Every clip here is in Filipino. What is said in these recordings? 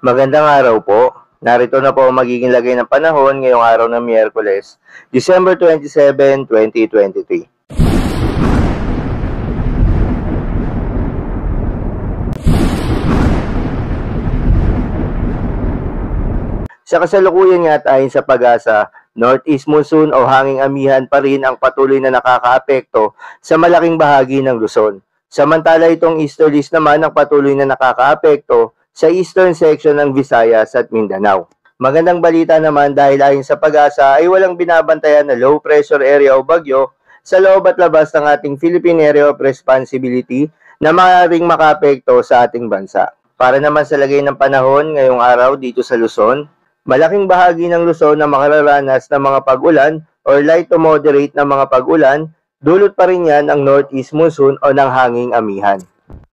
Magandang araw po. Narito na po ang magiging lagay ng panahon ngayong araw ng Miyerkules, December 27, 2023. Sa kasalukuyan nga at ayon sa Pag-asa, Northeast Monsoon o hanging amihan pa rin ang patuloy na nakakaapekto sa malaking bahagi ng Luzon. Samantala itong easterlies naman ang patuloy na nakakaapekto sa eastern section ng Visayas at Mindanao. Magandang balita naman dahil ayon sa Pag-asa ay walang binabantayan na low pressure area o bagyo sa loob at labas ng ating Philippine Area of Responsibility na maaaring makaapekto sa ating bansa. Para naman sa lagay ng panahon ngayong araw dito sa Luzon, malaking bahagi ng Luzon na makararanas ng mga pag-ulan or light to moderate na mga pag-ulan, dulot pa rin yan ang Northeast Monsoon o ng hanging amihan.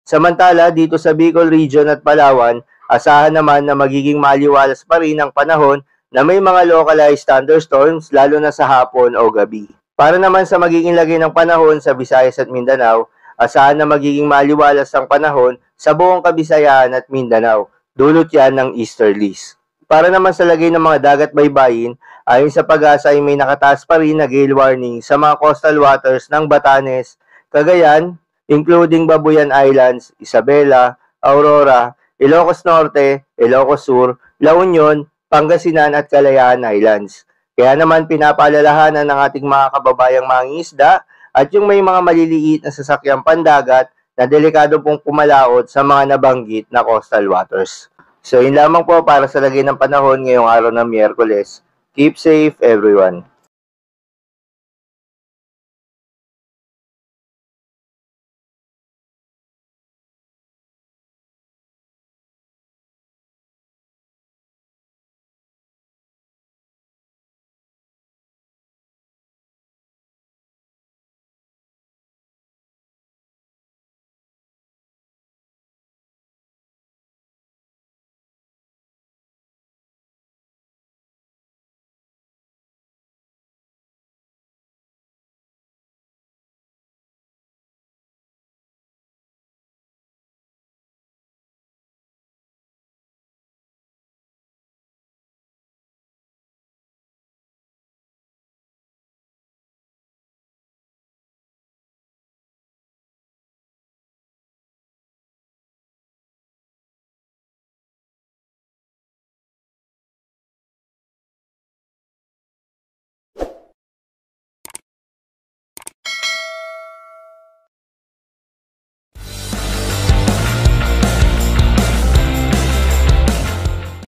Samantala, dito sa Bicol Region at Palawan, asahan naman na magiging maliwalas pa rin ang panahon na may mga localized thunderstorms lalo na sa hapon o gabi. Para naman sa magiging lagay ng panahon sa Visayas at Mindanao, asahan na magiging maliwalas ang panahon sa buong Kabisayaan at Mindanao, dulot yan ng easterlies. Para naman sa lagay ng mga dagat baybayin, ayon sa Pag-asa ay may nakataas pa rin na gale warning sa mga coastal waters ng Batanes, Cagayan, including Babuyan Islands, Isabela, Aurora, Ilocos Norte, Ilocos Sur, La Union, Pangasinan at Kalayaan Islands. Kaya naman pinapaalalahanan ng ating mga kababayang mangingisda at yung may mga maliliit na sasakyang pandagat na delikado pong pumalaot sa mga nabanggit na coastal waters. So yun lamang po para sa lagay ng panahon ngayong araw ng Miyerkules. Keep safe everyone.